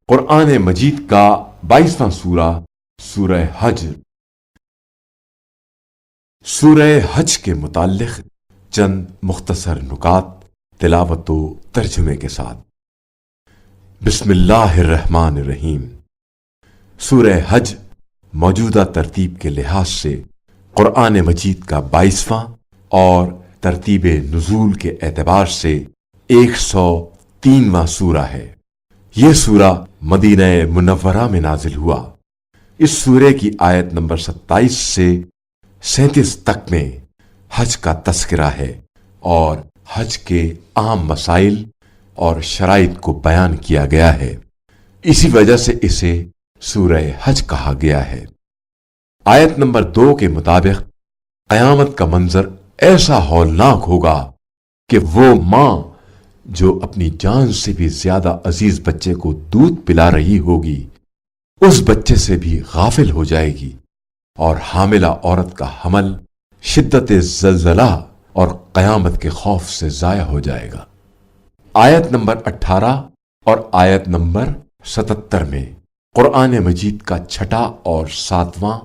قرآن مجید کا 22واں سورہ سورہ حج۔ سورہ حج کے متعلق چند مختصر نکات تلاوت و ترجمے کے ساتھ۔ بسم اللہ الرحمن الرحیم۔ سورہ حج موجودہ ترتیب کے لحاظ سے قرآن مجید کا 22واں اور ترتیب نزول کے اعتبار سے 103واں سورہ ہے۔ یہ سورہ مدینہ منورہ میں نازل ہوا۔ اس سورے کی آیت نمبر 27 سے 37 تک میں حج کا تذکرہ ہے اور حج کے عام مسائل اور شرائط کو بیان کیا گیا ہے۔ اسی وجہ سے اسے سورہ حج کہا گیا ہے۔ آیت نمبر 2 کے مطابق قیامت کا منظر ایسا ہولناک ہوگا کہ وہ ماں جو اپنی جان سے بھی زیادہ عزیز بچے کو دودھ پلا رہی ہوگی اس بچے سے بھی غافل ہو جائے گی، اور حاملہ عورت کا حمل شدت زلزلہ اور قیامت کے خوف سے ضائع ہو جائے گا۔ آیت نمبر 18 اور آیت نمبر 77 میں قرآن مجید کا 6واں اور 7واں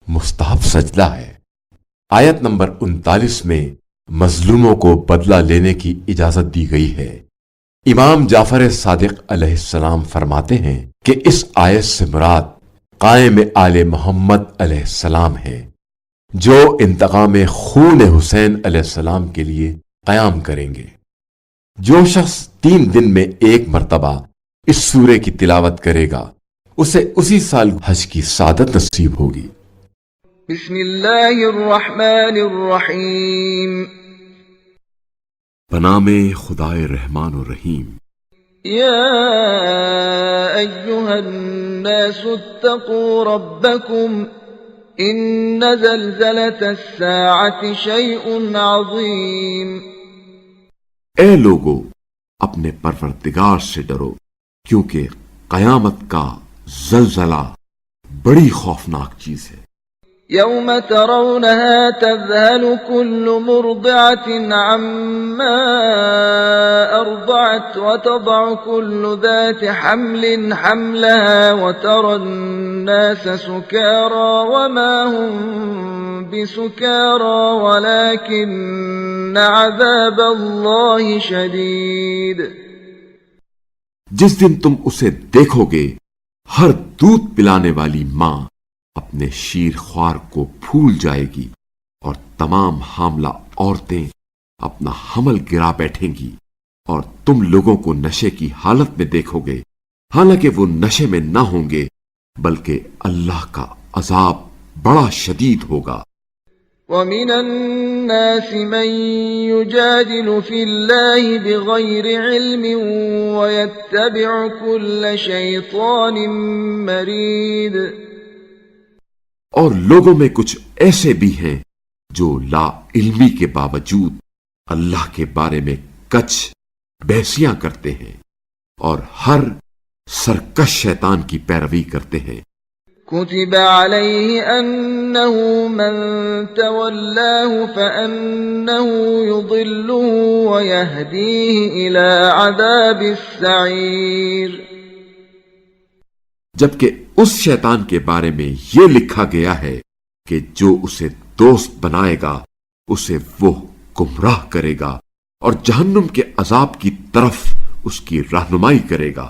مستحب سجدہ ہے۔ آیت نمبر 39 میں مظلوموں کو بدلہ لینے کی اجازت دی گئی ہے۔ امام جعفر صادق علیہ السلام فرماتے ہیں کہ اس آیت سے مراد قائم آل محمد علیہ السلام ہے، جو انتقام خون حسین علیہ السلام کے لیے قیام کریں گے۔ جو شخص 3 دن میں 1 مرتبہ اس سورے کی تلاوت کرے گا اسے اسی سال حج کی سعادت نصیب ہوگی۔ بسم اللہ الرحمن الرحیم۔ بنام خدائے رحمان الرحیم۔ یا ایہا الناس اتقوا ربکم ان زلزلۃ الساعۃ شیء عظیم۔ اے لوگو، اپنے پروردگار سے ڈرو، کیونکہ قیامت کا زلزلہ بڑی خوفناک چیز ہے۔ یوم ترونها تذهل كل مرضعة عما أرضعت وتضع كل ذات حمل حملها وترى الناس سكارى وما هم بسكارى ولكن عذاب الله شديد۔ جس دن تم اسے دیکھو گے، ہر دودھ پلانے والی ماں اپنے شیر خوار کو پھول جائے گی، اور تمام حاملہ عورتیں اپنا حمل گرا بیٹھیں گی، اور تم لوگوں کو نشے کی حالت میں دیکھو گے، حالانکہ وہ نشے میں نہ ہوں گے، بلکہ اللہ کا عذاب بڑا شدید ہوگا۔ وَمِنَ النَّاسِ مَن يُجَادِلُ فِي اللَّهِ بِغَيْرِ عِلْمٍ وَيَتَّبِعُ كُلَّ شَيْطَانٍ مَرِيدٍ۔ اور لوگوں میں کچھ ایسے بھی ہیں جو لا علمی کے باوجود اللہ کے بارے میں کچھ بحثیاں کرتے ہیں اور ہر سرکش شیطان کی پیروی کرتے ہیں۔ كتب عليه أنه من تولاه فأنه يضله ويهديه إلى عذاب السعير۔ جبکہ اس شیطان کے بارے میں یہ لکھا گیا ہے کہ جو اسے دوست بنائے گا اسے وہ گمراہ کرے گا اور جہنم کے عذاب کی طرف اس کی رہنمائی کرے گا۔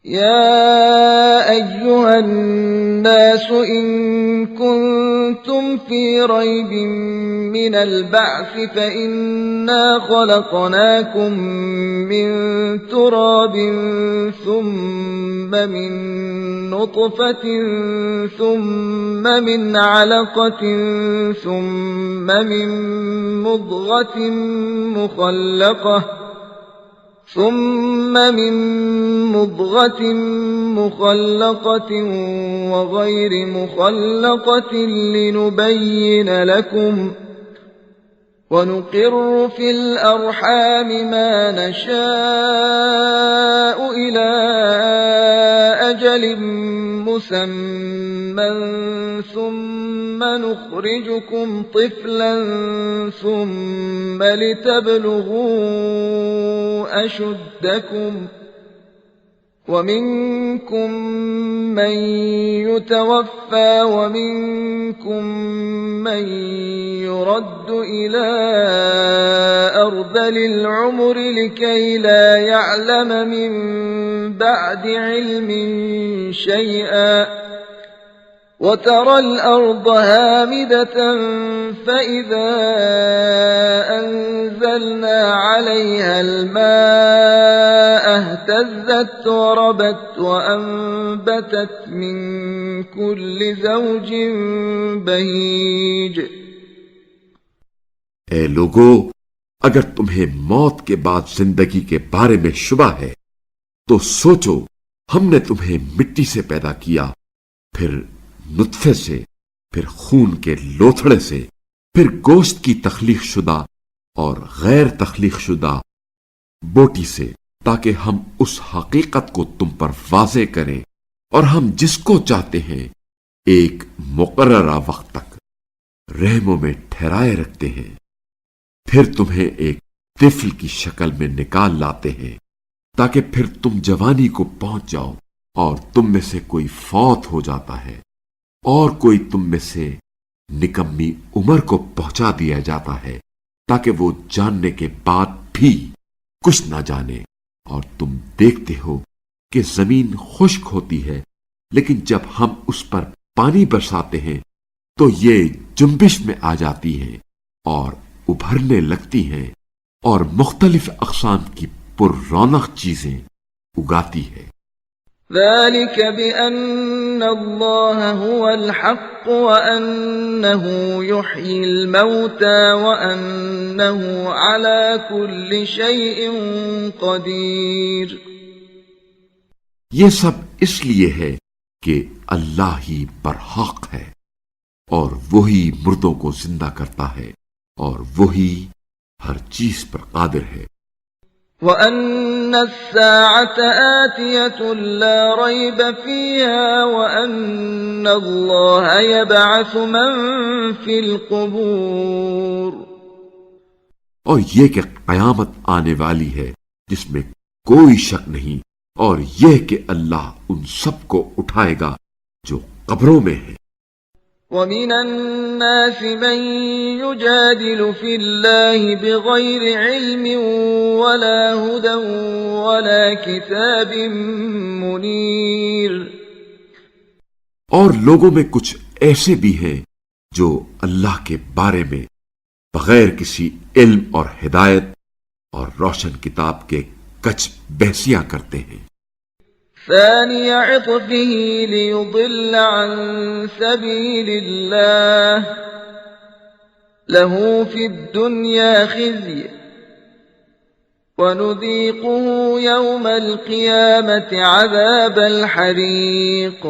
يا أيها الناس إن كنتم في ريب من البعث فإنا خلقناكم من تراب ثم من نطفة ثم من علقة ثم من مضغة مخلقة وغير مخلقة لنبين لكم، ونقر في الأرحام ما نشاء إلى أجل مسمى ثم نخرجكم طفلا ثم لتبلغوا أشدكم ومنكم من يتوفى ومنكم من يرد إلى أرذل العمر لكي لا يعلم من بعد علم شيئا وترى الأرض هامدة فإذا أنزلنا عليها الماء اهتزت وربت وأنبتت من كل زوج بهيج۔ اے لوگو، اگر تمہیں موت کے بعد زندگی کے بارے میں شبہ ہے تو سوچو، ہم نے تمہیں مٹی سے پیدا کیا، پھر نطفے سے، پھر خون کے لوتھڑے سے، پھر گوشت کی تخلیق شدہ اور غیر تخلیق شدہ بوٹی سے، تاکہ ہم اس حقیقت کو تم پر واضح کریں، اور ہم جس کو چاہتے ہیں ایک مقررہ وقت تک رحموں میں ٹھہرائے رکھتے ہیں، پھر تمہیں ایک طفل کی شکل میں نکال لاتے ہیں، تاکہ پھر تم جوانی کو پہنچ جاؤ، اور تم میں سے کوئی فوت ہو جاتا ہے اور کوئی تم میں سے نکمی عمر کو پہنچا دیا جاتا ہے، تاکہ وہ جاننے کے بعد بھی کچھ نہ جانے۔ اور تم دیکھتے ہو کہ زمین خشک ہوتی ہے، لیکن جب ہم اس پر پانی برساتے ہیں تو یہ جنبش میں آ جاتی ہے اور ابھرنے لگتی ہیں اور مختلف اقسام کی پر رونق چیزیں اگاتی ہے۔ ذلك بأن الله هو الحق وأنه يحيي الموتى وأنه على كل شيء قدير۔ یہ سب اس لیے ہے کہ اللہ ہی برحق ہے، اور وہی مردوں کو زندہ کرتا ہے، اور وہی ہر چیز پر قادر ہے۔ وَأَنَّ السَّاعَةَ آتِيَةٌ لَا رَيْبَ فِيهَا وَأَنَّ اللَّهَ يَبْعَثُ مَن فِي الْقُبُورِ۔ اور یہ کہ قیامت آنے والی ہے جس میں کوئی شک نہیں، اور یہ کہ اللہ ان سب کو اٹھائے گا جو قبروں میں ہیں۔ وَمِنَ النَّاسِ مَن يُجَادِلُ فِي اللَّهِ بِغَيْرِ عِلْمٍ وَلَا هُدًى وَلَا كِتَابٍ مُنِيرٍ۔ اور لوگوں میں کچھ ایسے بھی ہیں جو اللہ کے بارے میں بغیر کسی علم اور ہدایت اور روشن کتاب کے کچھ بحثیاں کرتے ہیں۔ ثاني عطفه ليضل عن سبيل الله له في الدنيا خزي ونذيقه يوم القيامة عذاب الحريق۔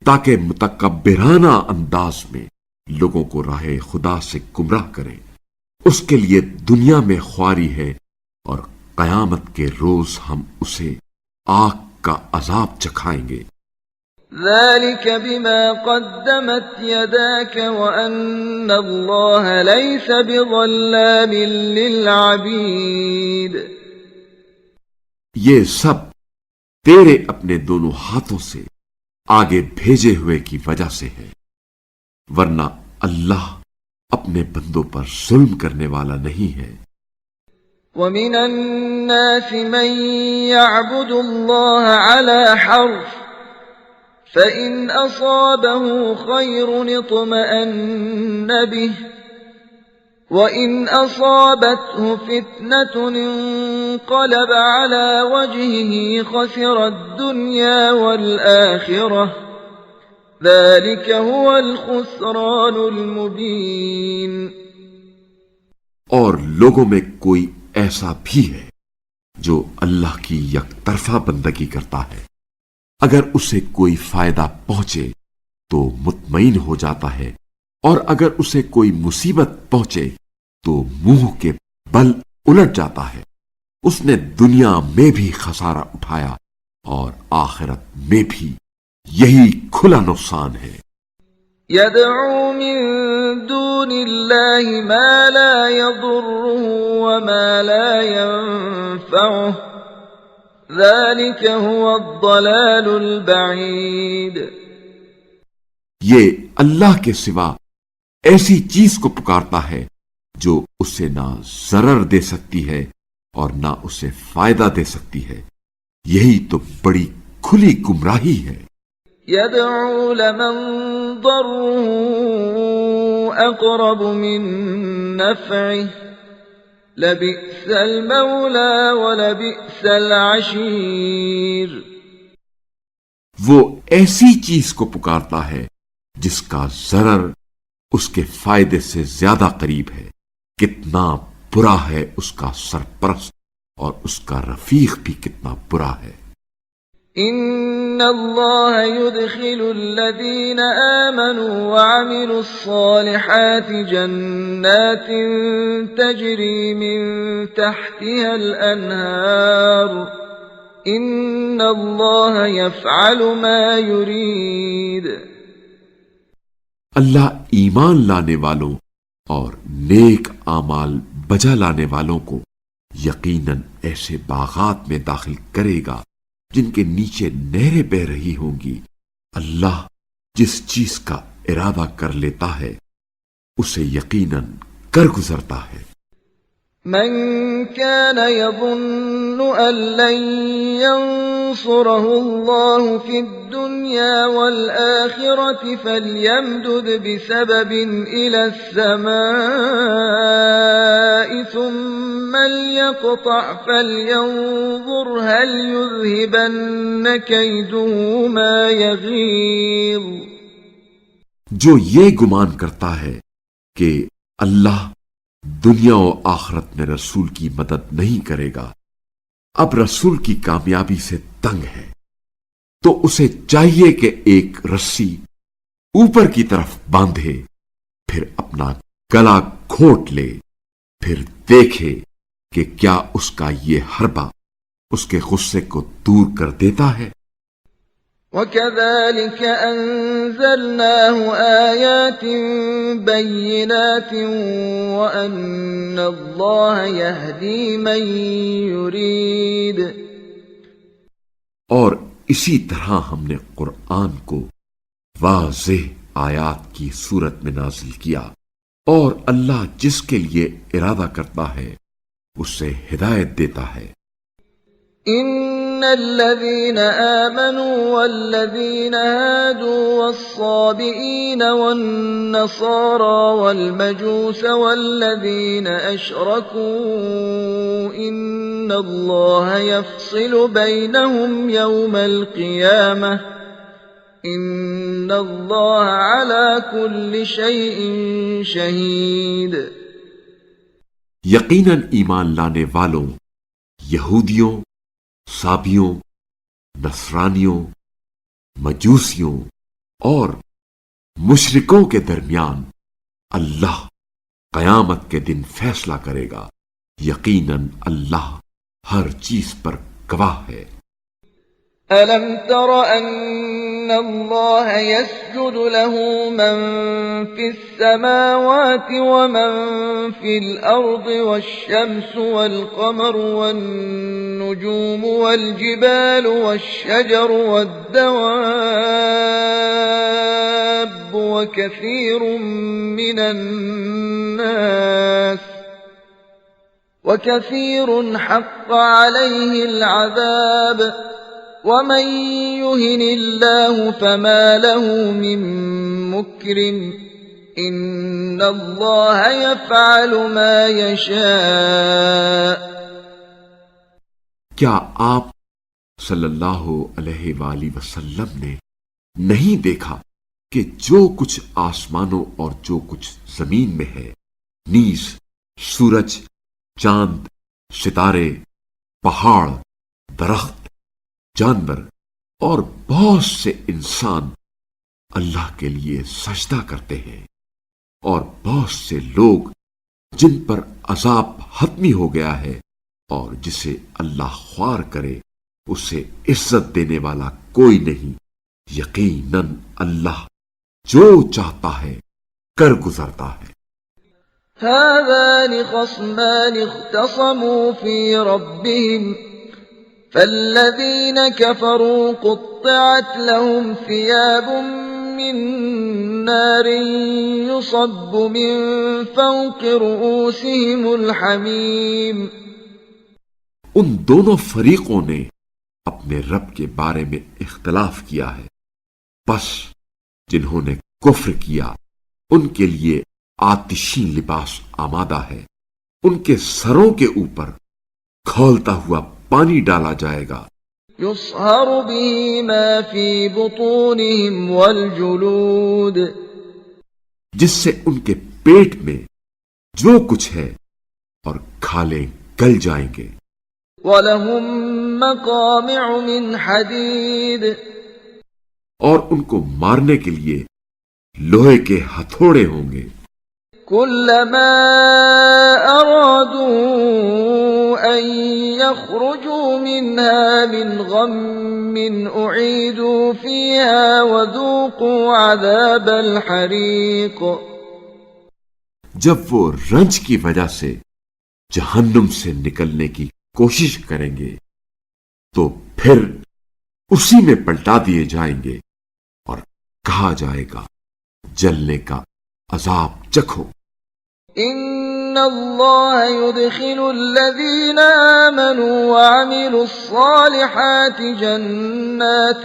تاکہ متکبرانہ انداز میں لوگوں کو راہ خدا سے گمراہ کریں، اس کے لیے دنیا میں خواری ہے، اور قیامت کے روز ہم اسے آگ کا عذاب چکھائیں گے۔ ذلك بما قدمت يداك وأن الله ليس بظلام للعبيد۔ یہ سب تیرے اپنے دونوں ہاتھوں سے آگے بھیجے ہوئے کی وجہ سے ہے، ورنہ اللہ اپنے بندوں پر ظلم کرنے والا نہیں ہے۔ وَمِنَ النَّاسِ مَن يَعْبُدُ اللَّهَ عَلَى حَرْفٍ فَإِنْ أَصَابَهُ خَيْرٌ اطْمَأَنَّ بِهِ وَإِنْ أَصَابَتْهُ فِتْنَةٌ انقَلَبَ عَلَى وَجْهِهِ خَسِرَ الدُّنْيَا وَالْآخِرَةَ ذَلِكَ هُوَ الْخُسْرَانُ الْمُبِينُ۔ اور لوگوں میں کوئی ایسا بھی ہے جو اللہ کی یک طرفہ بندگی کرتا ہے، اگر اسے کوئی فائدہ پہنچے تو مطمئن ہو جاتا ہے، اور اگر اسے کوئی مصیبت پہنچے تو منہ کے بل الٹ جاتا ہے۔ اس نے دنیا میں بھی خسارہ اٹھایا اور آخرت میں بھی یہی کھلا نقصان ہے۔ يدعو من دون الله ما لا يضره وما لا ينفعه ذلك هو الضلال البعید. یہ اللہ کے سوا ایسی چیز کو پکارتا ہے جو اسے نہ ضرر دے سکتی ہے اور نہ اسے فائدہ دے سکتی ہے. یہی تو بڑی کھلی گمراہی ہے. يدعو لمن ضره أقرب من نفعه لبئس المولى ولبئس العشير. وہ ایسی چیز کو پکارتا ہے جس کا ضرر اس کے فائدے سے زیادہ قریب ہے. کتنا برا ہے اس کا سرپرست اور اس کا رفیق بھی کتنا برا ہے. ان اللہ يدخل الذین آمنوا وعملوا الصالحات جنات تجری من تحتها الانہار ان اللہ یفعل ما یرید. اللہ ایمان لانے والوں اور نیک اعمال بجا لانے والوں کو یقیناً ایسے باغات میں داخل کرے گا جن کے نیچے نہریں بہہ رہی ہوں گی. اللہ جس چیز کا ارادہ کر لیتا ہے اسے یقیناً کر گزرتا ہے. من كان يظن أن لن ينصره الله في الدنيا والآخرة فليمدد بسبب إلى السماء ثم ليقطع فلينظر هل يذهبن كيده ما يغيظ. جو یہ گمان کرتا ہے کہ اللہ دنیا و آخرت میں رسول کی مدد نہیں کرے گا، اب رسول کی کامیابی سے تنگ ہے، تو اسے چاہیے کہ ایک رسی اوپر کی طرف باندھے، پھر اپنا گلا گھونٹ لے، پھر دیکھے کہ کیا اس کا یہ حربہ اس کے غصے کو دور کر دیتا ہے. وَكَذَلِكَ أَنزَلْنَاهُ آيَاتٍ بَيِّنَاتٍ وَأَنَّ اللَّهَ يَهْدِي مَن يُرِيدُ. اور اسی طرح ہم نے قرآن کو واضح آیات کی صورت میں نازل کیا، اور اللہ جس کے لیے ارادہ کرتا ہے اسے ہدایت دیتا ہے. إن الذين آمنوا والذين هادوا والصابئين والنصارى والمجوس والذين أشركوا إن الله يفصل بينهم يوم القيامة إن الله على كل شيء شهيد. یقیناً ایمان لانے والوں، یہودیوں، صابیوں، نصرانیوں، مجوسیوں اور مشرکوں کے درمیان اللہ قیامت کے دن فیصلہ کرے گا. یقیناً اللہ ہر چیز پر گواہ ہے. أَلَمْ تَرَ أَنَّ اللَّهَ يَسْجُدُ لَهُ مَن فِي السَّمَاوَاتِ وَمَن فِي الْأَرْضِ وَالشَّمْسُ وَالْقَمَرُ وَالنُّجُومُ وَالْجِبَالُ وَالشَّجَرُ وَالدَّوَابُّ وَكَثِيرٌ حَقَّ عَلَيْهِ الْعَذَابُ وَمَن يُهِنِ اللَّهُ فَمَا لَهُ مِن مُّكْرِمٍ إِنَّ اللَّهَ يَفْعَلُ مَا يَشَاءُ. کیا آپ صلی اللہ علیہ وآلہ وسلم نے نہیں دیکھا کہ جو کچھ آسمانوں اور جو کچھ زمین میں ہے، نیز سورج، چاند، ستارے، پہاڑ، درخت، جانور اور بہت سے انسان اللہ کے لیے سجدہ کرتے ہیں، اور بہت سے لوگ جن پر عذاب حتمی ہو گیا ہے اور جسے اللہ خوار کرے اسے عزت دینے والا کوئی نہیں. یقیناً اللہ جو چاہتا ہے کر گزرتا ہے. هذان خصمان اختصموا في ربهم فالذين كفروا قطعت لهم ثياب من نار يصب من فوق رؤوسهم الحميم. ان دونوں فریقوں نے اپنے رب کے بارے میں اختلاف کیا ہے، بس جنہوں نے کفر کیا ان کے لیے آتشی لباس آمادہ ہے، ان کے سروں کے اوپر کھولتا ہوا پانی ڈالا جائے گا، يصهر به ما في بطونهم والجلود، جس سے ان کے پیٹ میں جو کچھ ہے اور کھالیں گل جائیں گے. وَلَهُم مَّقَامِعُ مِنْ حَدِيدٍ، اور ان کو مارنے کے لیے لوہے کے ہتھوڑے ہوں گے. كُلَّمَا أَرَادُوا أَن يَخْرُجُوا مِنْهَا مِنْ غَمٍّ أُعِيدُوا فِيهَا وَذُوقُوا عَذَابَ الْحَرِيقِ. جب وہ رنج کی وجہ سے جہنم سے نکلنے کی کوشش کریں گے تو پھر اسی میں پلٹا دیے جائیں گے اور کہا جائے گا جلنے کا عذاب چکھو. إِنَّ اللَّهَ يُدْخِلُ الَّذِينَ آمَنُوا وَعَمِلُوا الصَّالِحَاتِ جَنَّاتٍ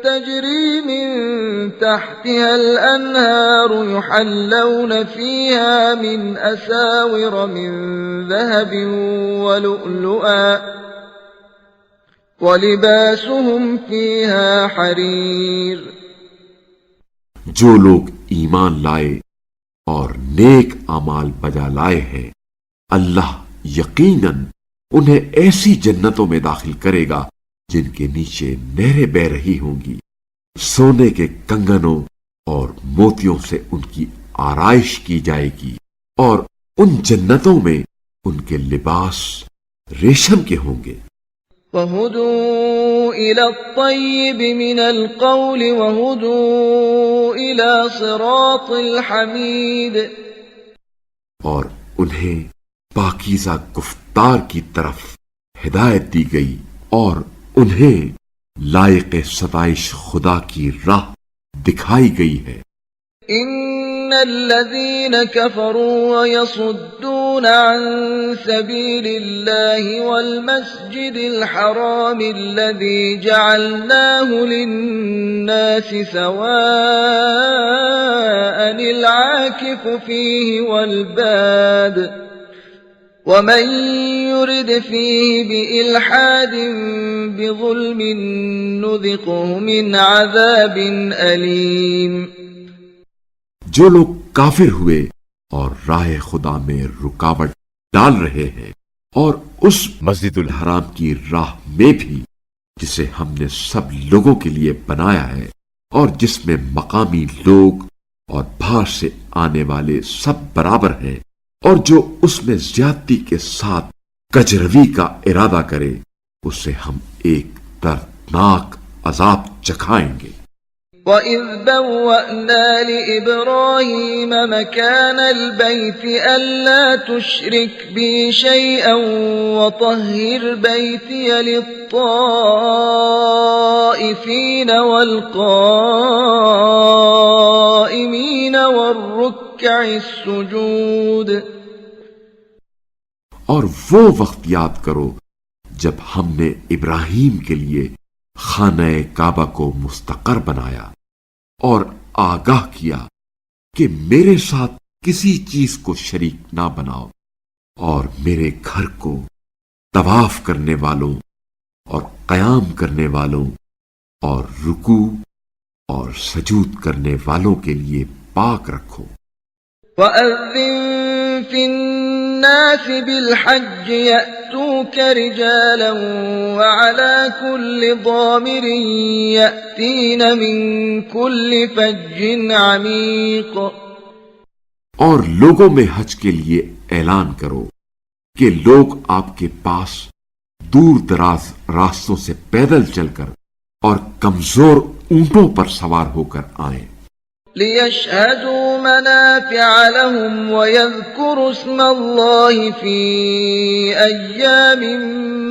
تَجْرِي مِن تَحْتِهَا الْأَنْهَارُ يُحَلَّوْنَ فِيهَا مِنْ أَسَاوِرَ مِن ذَهَبٍ وَلُؤْلُؤًا وَلِبَاسُهُمْ فِيهَا حَرِيرٌ. جو لوگ ایمان لائے اور نیک اعمال بجا لائے ہیں، اللہ یقیناً انہیں ایسی جنتوں میں داخل کرے گا جن کے نیچے نہریں بہہ رہی ہوں گی، سونے کے کنگنوں اور موتیوں سے ان کی آرائش کی جائے گی، اور ان جنتوں میں ان کے لباس ریشم کے ہوں گے. وَهُدُوا إِلَى الطَّيِّبِ مِنَ الْقَوْلِ وَهُدُوا إِلَى صِرَاطِ الْحَمِيدِ. اور انہیں پاکیزہ گفتار کی طرف ہدایت دی گئی اور انہیں لائق ستائش خدا کی راہ دکھائی گئی ہے. إِنَّ الَّذِينَ كَفَرُوا وَيَصُدُّونَ عَن سَبِيلِ اللَّهِ وَالْمَسْجِدِ الْحَرَامِ الَّذِي جَعَلْنَاهُ لِلنَّاسِ سَوَاءً الْعَاكِفُ فِيهِ وَالْبَادِ وَمَن يُرِدْ فِيهِ بِإِلْحَادٍ بِظُلْمٍ نُذِقْهُ مِنْ عَذَابٍ أَلِيمٍ. جو لوگ کافر ہوئے اور راہ خدا میں رکاوٹ ڈال رہے ہیں اور اس مسجد الحرام کی راہ میں بھی جسے ہم نے سب لوگوں کے لیے بنایا ہے اور جس میں مقامی لوگ اور باہر سے آنے والے سب برابر ہیں، اور جو اس میں زیادتی کے ساتھ کجروی کا ارادہ کرے اسے ہم ایک دردناک عذاب چکھائیں گے. وَإِذْ بَوَّأْنَا لِإِبْرَاهِيمَ مَكَانَ الْبَيْتِ أَلَّا تُشْرِكْ بِي شَيْئًا وَطَهِّرْ بَيْتِيَ لِلطَّائِفِينَ وَالْقَائِمِينَ وَالرُّكَّعِ السُّجُودِ. اور وہ وقت یاد کرو جب ہم نے ابراہیم کے لیے خانہ کعبہ کو مستقر بنایا اور آگاہ کیا کہ میرے ساتھ کسی چیز کو شریک نہ بناؤ، اور میرے گھر کو طواف کرنے والوں اور قیام کرنے والوں اور رکوع اور سجود کرنے والوں کے لیے پاک رکھو. وَأَذِّن فِي النَّاسِ بِالْحَجِّ يَأْتُوكَ رِجَالًا وَعَلَى كُلِّ ضَامِرٍ يَأْتِينَ مِنْ كُلِّ فَجٍّ عَمِيقٍ. اور لوگوں میں حج کے لیے اعلان کرو کہ لوگ آپ کے پاس دور دراز راستوں سے پیدل چل کر اور کمزور اونٹوں پر سوار ہو کر آئیں. ليشهدوا منافع لهم ويذكروا اسم الله في أيام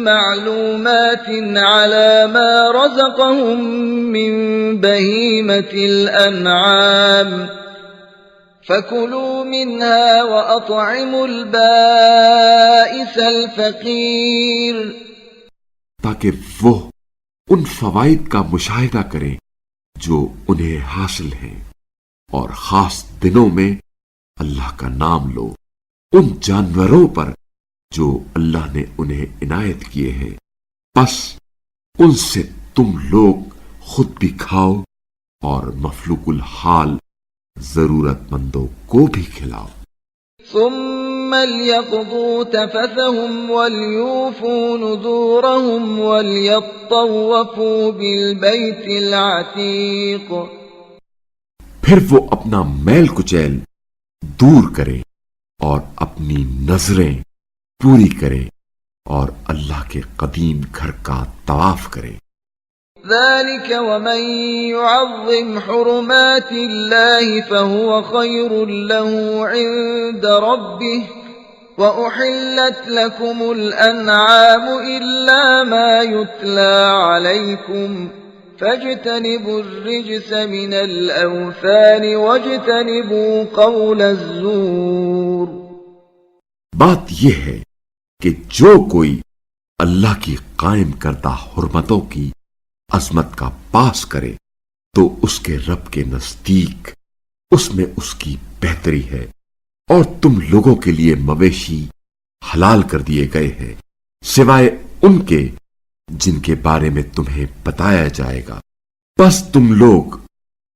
معلومات على ما رزقهم من بهيمة الأنعام فكلوا منها وأطعموا البائس الفقير تاکہ وہ ان فوائد کا مشاہدہ کریں جو انہیں حاصل ہیں، اور خاص دنوں میں اللہ کا نام لو ان جانوروں پر جو اللہ نے انہیں عنایت کیے ہیں، بس ان سے تم لوگ خود بھی کھاؤ اور مفلوق الحال ضرورت مندوں کو بھی کھلاؤ۔ ثم ليقضوا تفثهم وليوفوا نذورهم وليطوفوا بالبيت العتيق۔ پھر وہ اپنا میل کچیل دور کریں اور اپنی نظریں پوری کریں اور اللہ کے قدیم گھر کا طواف کریں۔ ذلك ومن يعظم حرمات الله فهو خير له عند ربه وأحلت لكم الأنعام إلا ما يتلى عليكم فاجتنبوا الرجس من الأوثان واجتنبوا قول الزور۔ بات یہ ہے کہ جو کوئی اللہ کی قائم کردہ حرمتوں کی عظمت کا پاس کرے تو اس کے رب کے نزدیک اس میں اس کی بہتری ہے، اور تم لوگوں کے لیے مویشی حلال کر دیے گئے ہیں سوائے ان کے جن کے بارے میں تمہیں بتایا جائے گا، بس تم لوگ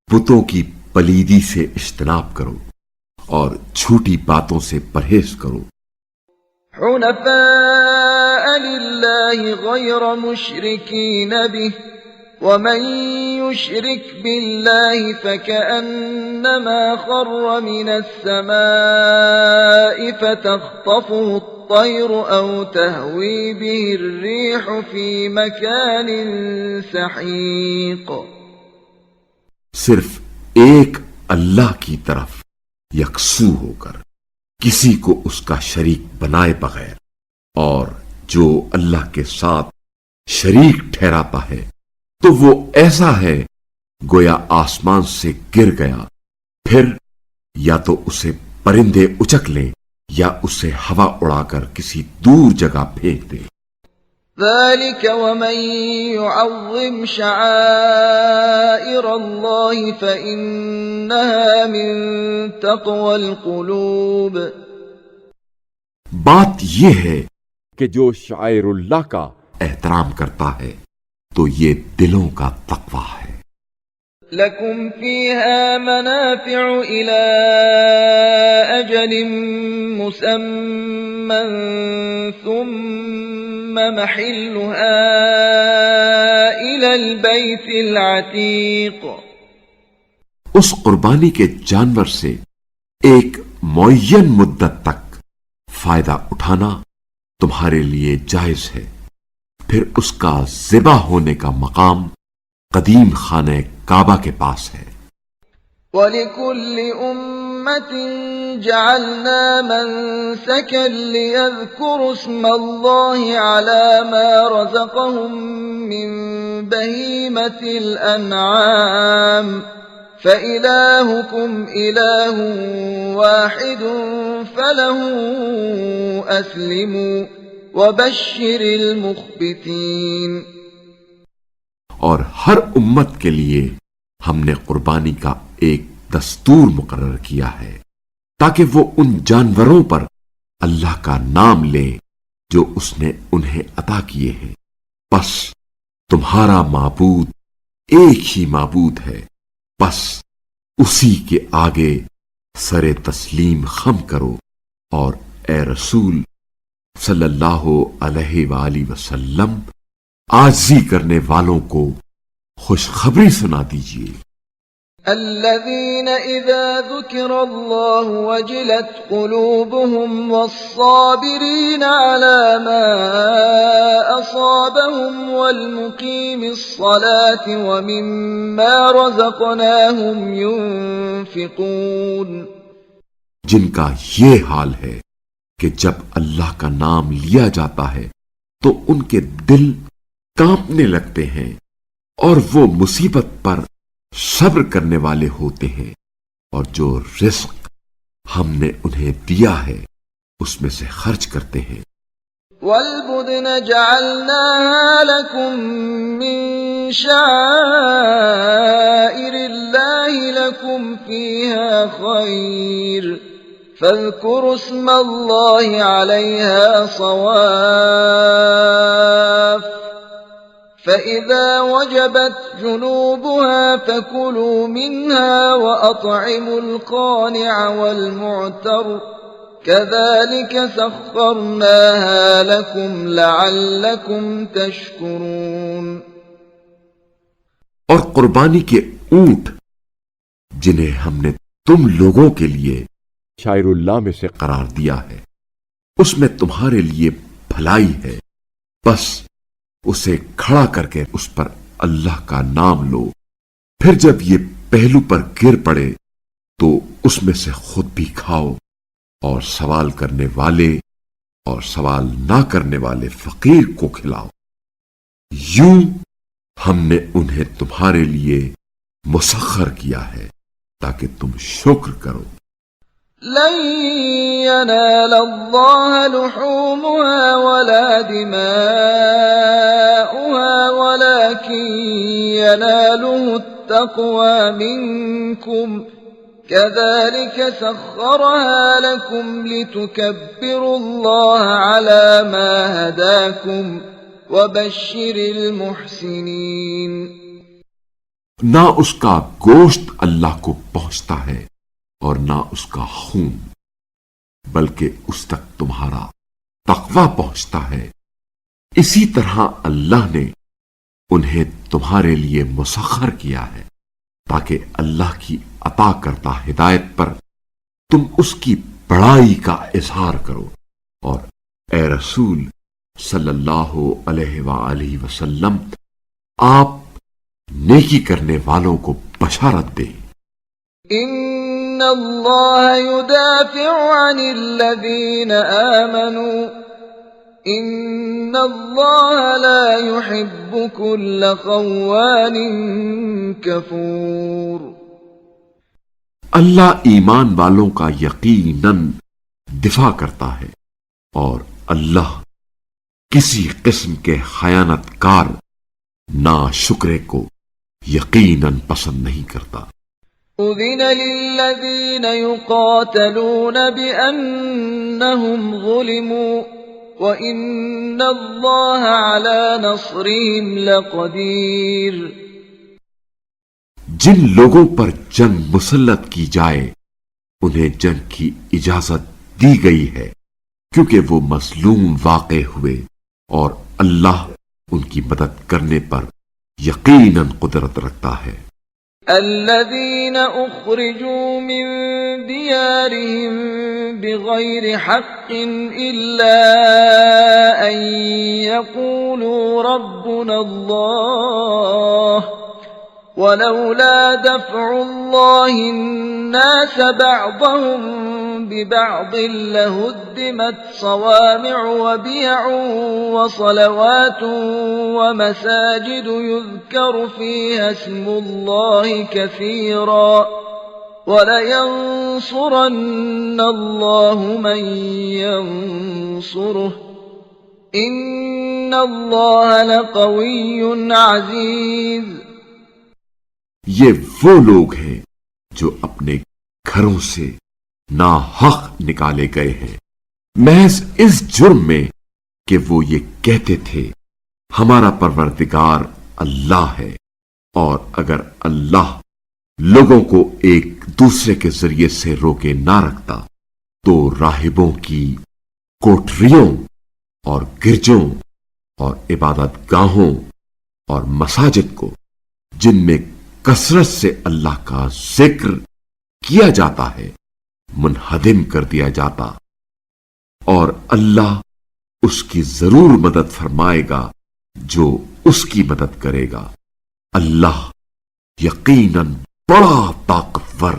بتوں کی پلیدی سے اجتناب کرو اور جھوٹی باتوں سے پرہیز کرو۔ حنفاء لله غير مشركين به ومن يشرك بالله فكأنما خر من السماء فتخطفه الطير أو تهوي به الريح في مكان سحيق۔ صرف ایک اللہ کی طرف یکسو ہو کر، کسی کو اس کا شریک بنائے بغیر، اور جو اللہ کے ساتھ شریک ٹھہراتا ہے تو وہ ایسا ہے گویا آسمان سے گر گیا، پھر یا تو اسے پرندے اچک لیں یا اسے ہوا اڑا کر کسی دور جگہ پھینک دیں۔ ذلك ومن يعظم شعائر الله فإنها من تقوى القلوب۔ بات یہ ہے کہ جو شعائر اللہ کا احترام کرتا ہے تو یہ دلوں کا تقوی ہے۔ لكم فيها منافع إلى أجل مسمى ثم محلها إلى البيت العتيق۔ اس قربانی کے جانور سے ایک معین مدت تک فائدہ اٹھانا تمہارے لیے جائز ہے، پھر اس کا ذبح ہونے کا مقام قدیم خانہ کعبہ کے پاس ہے۔ وَلِكُلِّ أُمَّةٍ جَعَلْنَا مَنسَكًا لِيَذْكُرُوا اسْمَ اللَّهِ عَلَى مَا رَزَقَهُم مِّن بَهِيمَةِ الْأَنْعَامِ فَإِلَٰهُكُمْ إِلَٰهٌ وَاحِدٌ فَلَهُ أَسْلِمُوا وَبَشِّرِ الْمُخْبِتِينَ۔ اور ہر امت کے لیے ہم نے قربانی کا ایک دستور مقرر کیا ہے تاکہ وہ ان جانوروں پر اللہ کا نام لیں جو اس نے انہیں عطا کیے ہیں، بس تمہارا معبود ایک ہی معبود ہے، بس اسی کے آگے سر تسلیم خم کرو، اور اے رسول صلی اللہ علیہ وآلہ وسلم عاجزی کرنے والوں کو خوشخبری سنا دیجیے۔ الذين إذا ذكر الله وجلت قلوبهم والصابرين على ما أصابهم والمقيم الصلاة ومما رزقناهم ينفقون. جن کا یہ حال ہے کہ جب اللہ کا نام لیا جاتا ہے تو ان کے دل کانپنے لگتے ہیں اور وہ مصیبت پر صبر کرنے والے ہوتے ہیں، اور جو رزق ہم نے انہیں دیا ہے اس میں سے خرچ کرتے ہیں. والبدن جعلناها لكم من شعائر الله لكم فيها خير فاذكروا اسم الله عليها صواف فإذا وجبت جنوبها فكلوا منها وأطعموا القانع والمعتر كذلك سخرناها لكم لعلكم تشكرون. اور قربانی کے اونٹ جنہیں ہم نے تم لوگوں کے لیے شاعر اللہ میں سے قرار دیا ہے، اس میں تمہارے لیے بھلائی ہے، بس اسے کھڑا کر کے اس پر اللہ کا نام لو، پھر جب یہ پہلو پر گر پڑے تو اس میں سے خود بھی کھاؤ، اور سوال کرنے والے اور سوال نہ کرنے والے فقیر کو کھلاؤ. یوں ہم نے انہیں تمہارے لیے مسخر کیا ہے تاکہ تم شکر کرو. لن ينال الله لحومها ولا دماؤها ولكن يناله التقوى منكم كذلك سخرها لكم لتكبروا الله على ما هداكم وبشر المحسنين. نہ اس کا گوشت اللہ کو پہنچتا ہے اور نہ اس کا خون، بلکہ اس تک تمہارا تقوی پہنچتا ہے. اسی طرح اللہ نے انہیں تمہارے لیے مسخر کیا ہے تاکہ اللہ کی عطا کردہ ہدایت پر تم اس کی بڑائی کا اظہار کرو، اور اے رسول صلی اللہ علیہ وآلہ وسلم آپ نیکی کرنے والوں کو بشارت دیں. ان اللہ يدافع عن الذین آمنوا ان اللہ لا يحب كل خوان کفور. اللہ ایمان والوں کا یقیناً دفاع کرتا ہے، اور اللہ کسی قسم کے خیانت کار ناشکرے کو یقیناً پسند نہیں کرتا. اذن للذین یقاتلون بأنہم ظلموا وَإِنَّ اللَّهَ عَلَى نَصْرِهِمْ لَقَدِيرٌ. جن لوگوں پر جنگ مسلط کی جائے انہیں جنگ کی اجازت دی گئی ہے کیونکہ وہ مظلوم واقع ہوئے، اور اللہ ان کی مدد کرنے پر یقیناً قدرت رکھتا ہے. الذين أخرجوا من ديارهم بغير حق إلا أن يقولوا ربنا الله ولولا دفع الله الناس بعضهم ببعض لهدمت صوامع وبيع وصلوات ومساجد يذكر فيها اسم الله كثيرا ولينصرن الله من ينصره إن الله لقوي عزيز. یہ وہ لوگ ہیں جو اپنے گھروں سے ناحق نکالے گئے ہیں محض اس جرم میں کہ وہ یہ کہتے تھے ہمارا پروردگار اللہ ہے، اور اگر اللہ لوگوں کو ایک دوسرے کے ذریعے سے روکے نہ رکھتا تو راہبوں کی کوٹریوں اور گرجوں اور عبادت گاہوں اور مساجد کو جن میں کثرت سے اللہ کا ذکر کیا جاتا ہے منہدم کر دیا جاتا، اور اللہ اس کی ضرور مدد فرمائے گا جو اس کی مدد کرے گا۔ اللہ یقیناً بڑا طاقتور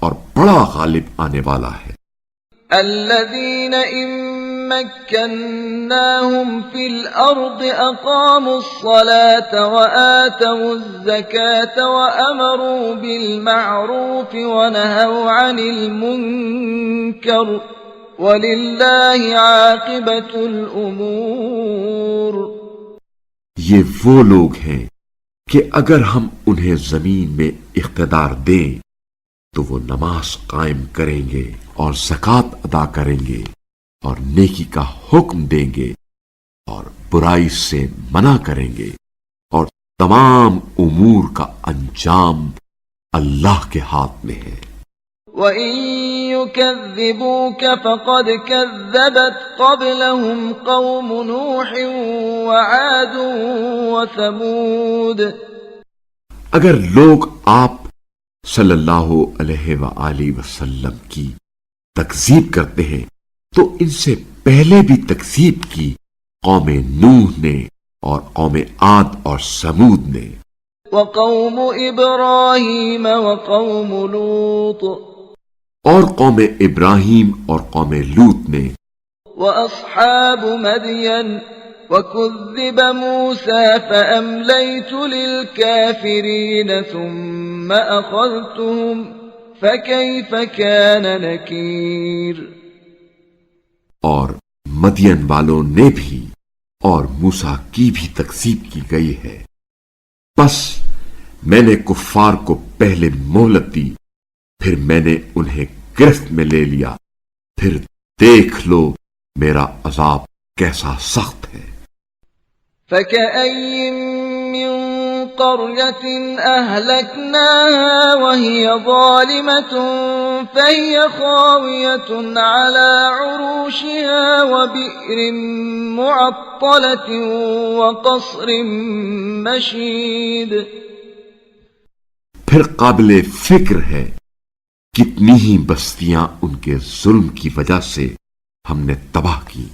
اور بڑا غالب آنے والا ہے۔ الذين إن مكناهم في الأرض أقاموا الصلاة وآتوا الزكاة وأمروا بالمعروف ونهوا عن المنكر ولله عاقبة الأمور۔ یہ وہ لوگ ہیں کہ اگر ہم انہیں زمین میں اقتدار دیں تو وہ نماز قائم کریں گے اور زکوٰۃ ادا کریں گے اور نیکی کا حکم دیں گے اور برائی سے منع کریں گے، اور تمام امور کا انجام اللہ کے ہاتھ میں ہے۔ وَإِن يُكَذِّبُوكَ فَقَدْ كَذَّبَتْ قَبْلَهُمْ قَوْمُ نُوحٍ وَعَادٌ وَثَمُودَ۔ اگر لوگ آپ صلی اللہ علیہ وآلہ وسلم کی تکذیب کرتے ہیں تو ان سے پہلے بھی تکذیب کی قوم نوح نے اور قوم عاد اور سمود نے، وقوم ابراہیم وقوم لوط اور قوم ابراہیم اور قوم لوط نے، واصحاب مدین وكذب موسى فأمليت للكافرين ثم أخذتهم فكيف كان نكير۔ اور مدین والوں نے بھی اور موسیٰ کی بھی تکذیب کی گئی ہے، بس میں نے کفار کو پہلے مہلت دی، پھر میں نے انہیں گرفت میں لے لیا، پھر دیکھ لو میرا عذاب کیسا سخت ہے۔ فَكَأَيٍّ مِّن قَرْيَةٍ أَهْلَكْنَاهَا وَهِيَ ظَالِمَةٌ فَهِيَ خَاوِيَةٌ عَلَى عُرُوشِهَا وَبِئْرٍ مُّعَطَّلَةٍ وَقَصْرٍ مَّشِيدٍ۔ پھر قابل فکر ہے کتنی ہی بستیاں ان کے ظلم کی وجہ سے ہم نے تباہ کی،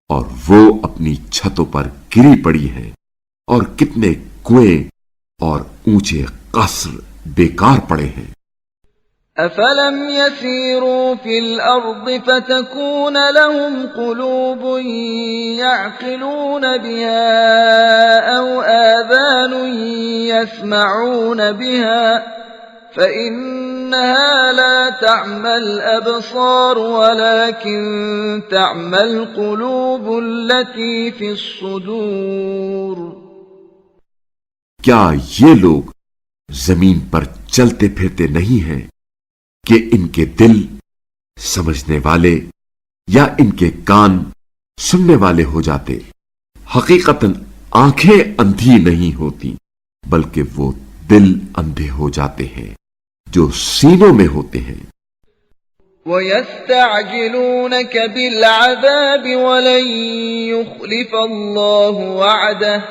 اور وہ اپنی چھتوں پر گری پڑی ہیں، اور کتنے کنویں اور اونچے قصر بیکار پڑے ہیں۔ أَفَلَمْ يَسِيرُوا فِي الْأَرْضِ فَتَكُونَ لَهُمْ قُلُوبٌ يَعْقِلُونَ بِهَا أَوْ آذَانٌ يَسْمَعُونَ بِهَا فَإِنَّهَا لَا تَعْمَى الْأَبْصَارُ وَلَكِن تَعْمَى الْقُلُوبُ الَّتِي فِي الصُّدُورِ۔ کیا یہ لوگ زمین پر چلتے پھرتے نہیں ہیں کہ ان کے دل سمجھنے والے یا ان کے کان سننے والے ہو جاتے؟ حقیقتاً آنکھیں اندھی نہیں ہوتی، بلکہ وہ دل اندھے ہو جاتے ہیں جو سینوں میں ہوتے ہیں۔ وَيَسْتَعْجِلُونَكَ بِالْعَذَابِ وَلَن يُخْلِفَ اللَّهُ وَعْدَهُ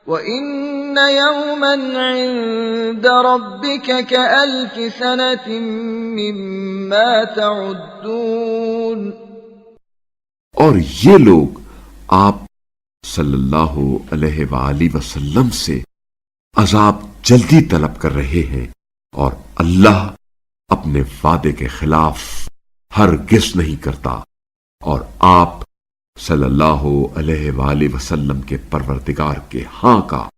وَإِنَّ يَوْمًا عِندَ رَبِّكَ كَأَلْفِ سَنَةٍ مِّمَّا تَعُدُّونَ۔ اور یہ لوگ آپ صلی اللہ علیہ وآلہ وسلم سے عذاب جلدی طلب کر رہے ہیں، اور اللہ اپنے وعدے کے خلاف ہرگز نہیں کرتا، اور آپ صلی اللہ علیہ وآلہ وسلم کے پروردگار کے ہاں کا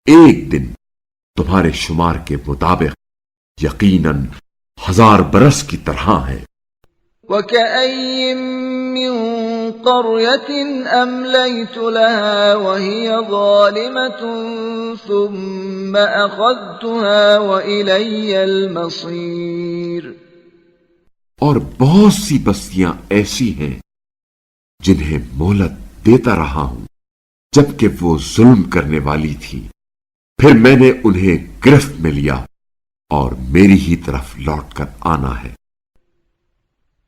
ایک دن تمہارے شمار کے مطابق یقیناً 1000 برس کی طرح ہے۔ وَكَأَيٍّ مِّن قَرْيَةٍ أَمْلَيْتُ لَهَا وَهِيَ ظَالِمَةٌ ثُمَّ أَخَذْتُهَا وَإِلَيَّ الْمَصِيرُ۔ اور بہت سی بستیاں ایسی ہیں جنہیں مہلت دیتا رہا ہوں جبکہ وہ ظلم کرنے والی تھی، پھر میں نے انہیں گرفت میں لیا اور میری ہی طرف لوٹ کر آنا ہے۔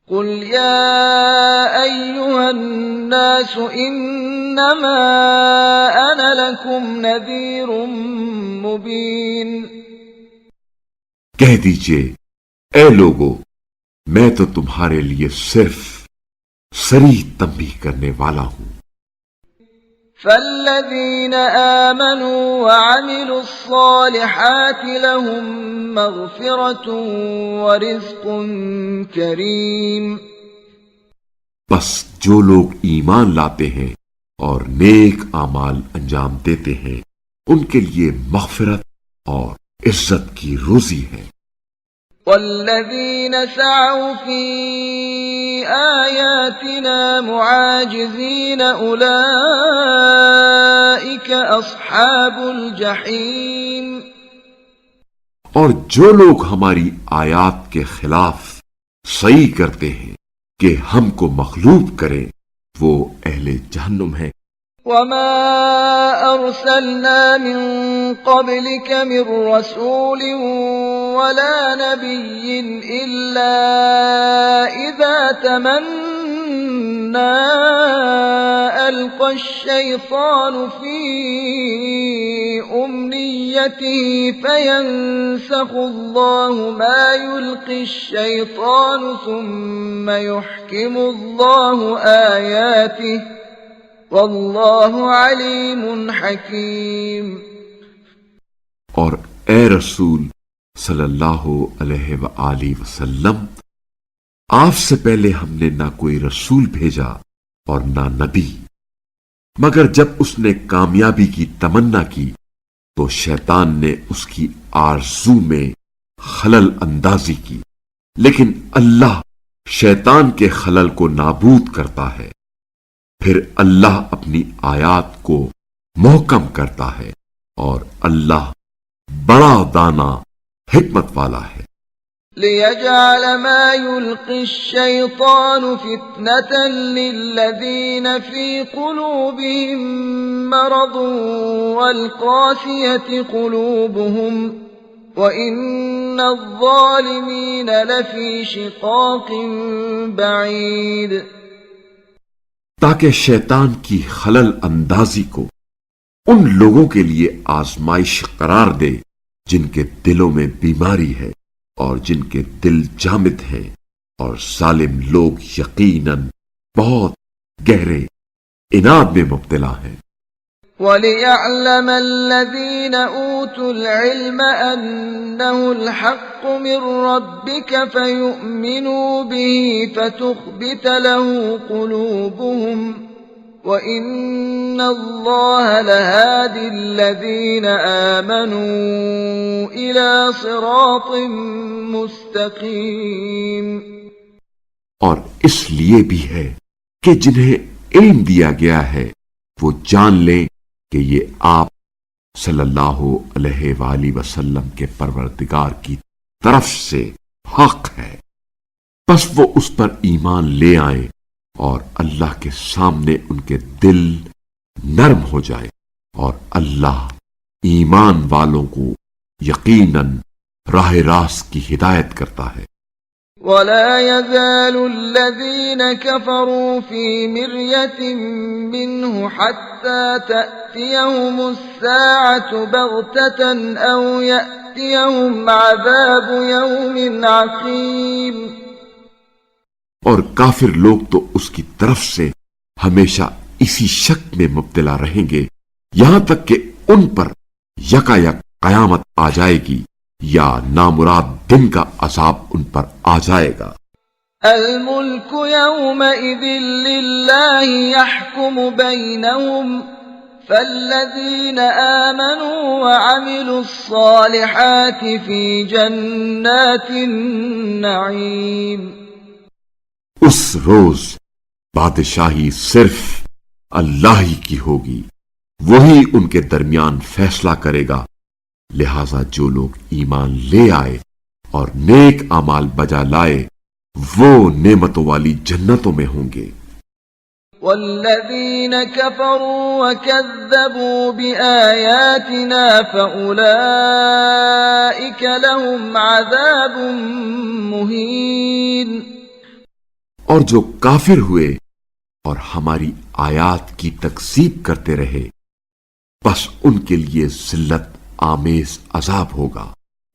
قُلْ يَا أَيُّهَا النَّاسُ إِنَّمَا أَنَا لَكُمْ نَذِيرٌ مُّبِينٌ۔ کہہ دیجئے اے لوگو، میں تو تمہارے لیے صرف صریح تنبیہ کرنے والا ہوں۔ فالذين آمنوا وعملوا الصالحات لهم مغفرة ورزق كريم. بس جو لوگ ایمان لاتے ہیں اور نیک اعمال انجام دیتے ہیں ان کے لیے مغفرت اور عزت کی روزی ہے. والذين سعوا في آياتنا معاجزين أولئك أصحاب الجحيم. اور جو لوگ ہماری آیات کے خلاف سعی کرتے ہیں کہ ہم کو مغلوب کریں وہ اہل جہنم ہیں. وما أرسلنا من قبلك من رسول ولا نبي إلا إذا تمنى ألقى الشيطان في أمنيته فينسخ الله ما يلقي الشيطان ثم يحكم الله آياته واللہ علیم حکیم. اور اے رسول صلی اللہ علیہ وآلہ وسلم، آپ سے پہلے ہم نے نہ کوئی رسول بھیجا اور نہ نبی، مگر جب اس نے کامیابی کی تمنا کی تو شیطان نے اس کی آرزو میں خلل اندازی کی، لیکن اللہ شیطان کے خلل کو نابود کرتا ہے. پھر اللہ اپنی آیات کو محکم کرتا ہے اور اللہ بڑا دانا حکمت والا ہے. لِيَجْعَلَ مَا يُلْقِي الشَّيْطَانُ فِتْنَةً لِلَّذِينَ فِي قُلُوبِهِم مَّرَضٌ وَالْقَاسِيَةِ قُلُوبُهُمْ وَإِنَّ الظَّالِمِينَ لَفِي شِقَاقٍ بَعِيدٍ. تاکہ شیطان کی خلل اندازی کو ان لوگوں کے لیے آزمائش قرار دے جن کے دلوں میں بیماری ہے اور جن کے دل جامد ہیں، اور ظالم لوگ یقیناً بہت گہرے عناد میں مبتلا ہیں. وَلِيَعْلَمَ الَّذِينَ أُوتُوا الْعِلْمَ أَنَّهُ الْحَقُّ مِنْ رَبِّكَ فَيُؤْمِنُوا بِهِ فَتُخْبِتَ لَهُ قُلُوبُهُمْ وَإِنَّ اللَّهَ لَهَادِ الَّذِينَ آمَنُوا إِلَى صِرَاطٍ مُسْتَقِيمٍ. اور اس لیے بھی ہے کہ جنہیں علم دیا گیا ہے وہ جان لیں کہ یہ آپ صلی اللہ علیہ وآلہ وسلم کے پروردگار کی طرف سے حق ہے. بس وہ اس پر ایمان لے آئیں اور اللہ کے سامنے ان کے دل نرم ہو جائے، اور اللہ ایمان والوں کو یقیناً راہ راست کی ہدایت کرتا ہے. وَلَا يَزَالُ الَّذِينَ كَفَرُوا فِي مِرْيَةٍ مِّنْهُ حَتَّى تَأْتِيَهُمُ السَّاعَةُ بَغْتَةً أَوْ يَأْتِيَهُمْ عَذَابُ يَوْمٍ عَقِيمٍ. اور کافر لوگ تو اس کی طرف سے ہمیشہ اسی شک میں مبتلا رہیں گے یہاں تک کہ ان پر یکا یک قیامت آ جائے گی یا نامراد دن کا عذاب ان پر آ جائے گا. الملك يومئذ لله يحكم بينهم فالذين آمنوا وعملوا الصالحات في جنات النعيم. اس روز بادشاہی صرف اللہ ہی کی ہوگی، وہی ان کے درمیان فیصلہ کرے گا. لہذا جو لوگ ایمان لے آئے اور نیک اعمال بجا لائے وہ نعمتوں والی جنتوں میں ہوں گے. والذین کفروا وکذبوا بآیاتنا فأولئک لهم عذاب مہین. اور جو کافر ہوئے اور ہماری آیات کی تکذیب کرتے رہے بس ان کے لیے ذلت آمیز عذاب ہوگا.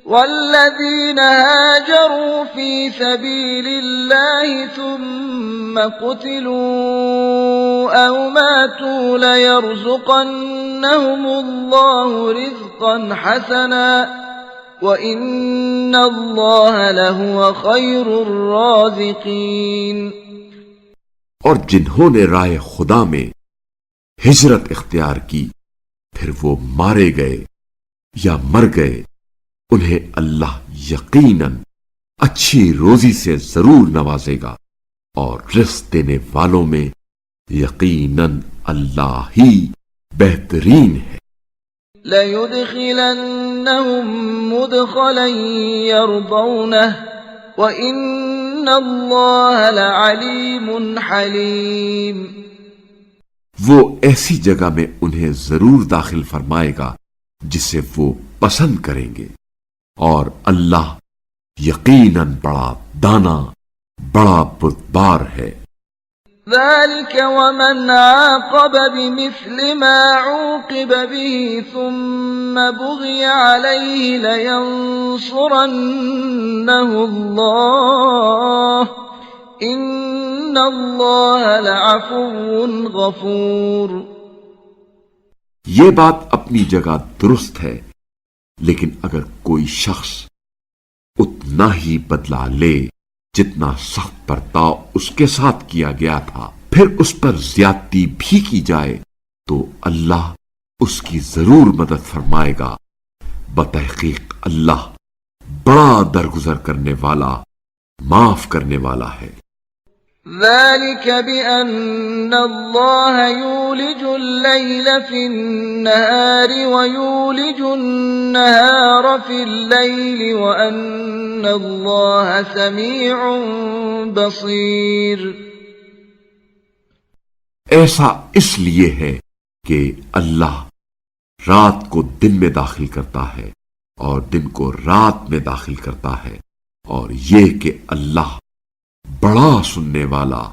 والذين هاجروا في سبيل الله ثم قتلوا أو ماتوا ليرزقنهم الله رزقا حسنا وإن الله لهو خير الرازقين۔ اور جنہوں نے رائے خدا میں ہجرت اختیار کی پھر وہ مارے گئے یا مر گئے، انہیں اللہ یقیناً اچھی روزی سے ضرور نوازے گا، اور رزق دینے والوں میں یقیناً اللہ ہی بہترین ہے۔ لَيُدْخِلَنَّهُمْ مُدْخَلًا يَرْضَوْنَهُ وَإِنَّ اللَّهَ لَعَلِيمٌ حَلِيمٌ۔ وہ ایسی جگہ میں انہیں ضرور داخل فرمائے گا جسے وہ پسند کریں گے، اور اللہ یقیناً بڑا دانا، بڑا بردبار ہے۔ ذلك ومن عاقب بمثل ما عوقب به ثم بغي عليه لينصرنه الله إن الله لعفو غفور۔ یہ بات اپنی جگہ درست ہے، لیکن اگر کوئی شخص اتنا ہی بدلہ لے جتنا سخت برتاؤ اس کے ساتھ کیا گیا تھا، پھر اس پر زیادتی بھی کی جائے تو اللہ اس کی ضرور مدد فرمائے گا۔ بتحقیق اللہ بڑا درگزر کرنے والا، معاف کرنے والا ہے۔ ذلك بأن الله يولج الليل في النهار ويولج النهار في الليل وأن الله سميع بصير۔ ایسا اس لیے ہے کہ اللہ رات کو دن میں داخل کرتا ہے اور دن کو رات میں داخل کرتا ہے، اور یہ کہ اللہ بڑا سننے والا،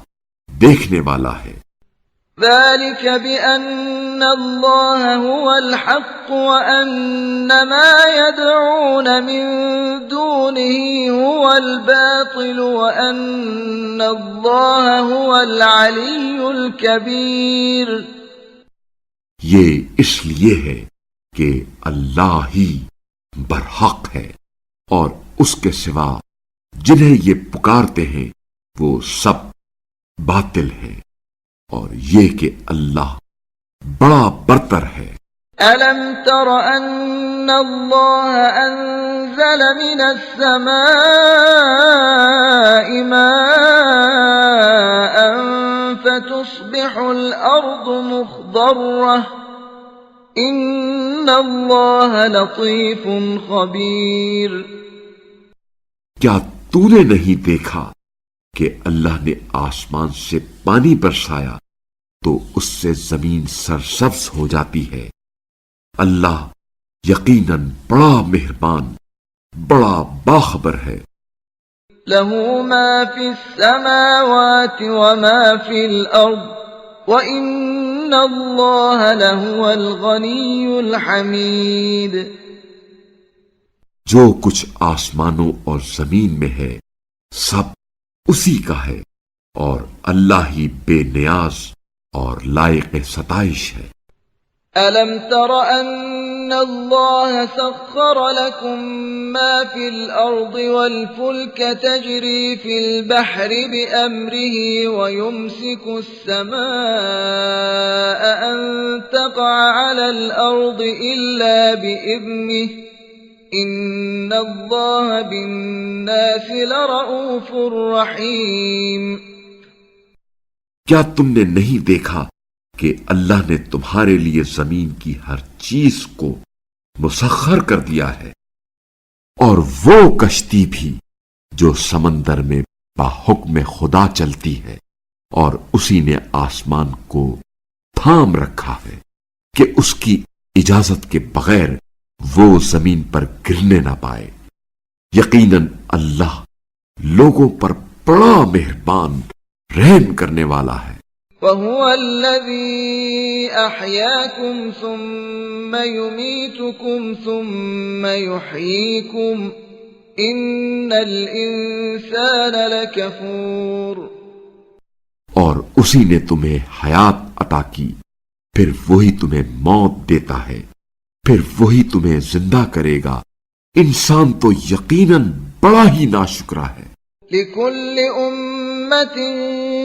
دیکھنے والا ہے۔ ذلك بأن الله هو الحق وأن ما يدعون من دونه هو الباطل وأن الله هو العلي الكبير۔ یہ اس لیے ہے کہ اللہ ہی برحق ہے، اور اس کے سوا جنہیں یہ پکارتے ہیں وہ سب باطل ہیں، اور یہ کہ اللہ بڑا برتر ہے۔ أَلَمْ تَرَ أَنَّ اللَّهَ أَنزَلَ مِنَ السَّمَاءِ مَاءً فَتُصْبِحُ الْأَرْضُ مُخْضَرَّةً إِنَّ اللَّهَ لَطِيفٌ خَبِيرٌ۔ کیا تو نے نہیں دیکھا کہ اللہ نے آسمان سے پانی برسایا تو اس سے زمین سرسبز ہو جاتی ہے؟ اللہ یقیناً بڑا مہربان، بڑا باخبر ہے۔ له ما في السماوات وما في الأرض وإن الله لهو الغني الحميد۔ جو کچھ آسمانوں اور زمین میں ہے سب اسی کا ہے، اور اللہ ہی بے نیاز اور لائق ستائش ہے۔ أَلَمْ تَرَ أَنَّ اللَّهَ سَخَّرَ لَكُم مَّا فِي الْأَرْضِ وَالْفُلْكَ تَجْرِي فِي الْبَحْرِ بِأَمْرِهِ وَيُمْسِكُ السَّمَاءَ أَن تَقَعَ عَلَى الْأَرْضِ إِلَّا بِإِذْنِهِ إِنَّ اللَّهَ بِالنَّاسِ لَرَءُوفٌ رَحِيمٌ۔ کیا تم نے نہیں دیکھا کہ اللہ نے تمہارے لیے زمین کی ہر چیز کو مسخر کر دیا ہے، اور وہ کشتی بھی جو سمندر میں باحکم خدا چلتی ہے، اور اسی نے آسمان کو تھام رکھا ہے کہ اس کی اجازت کے بغیر وہ زمین پر گرنے نہ پائے۔ یقیناً اللہ لوگوں پر بڑا مہربان، رحم کرنے والا ہے۔ وهو الذي أحياكم ثم يميتكم ثم يحييكم إن الإنسان لكفور. اور اسی نے تمہیں حیات عطا کی، پھر وہی تمہیں موت دیتا ہے، پھر وہی تمہیں زندہ کرے گا. انسان تو یقیناً بڑا ہی ناشکرا ہے. لكل أمة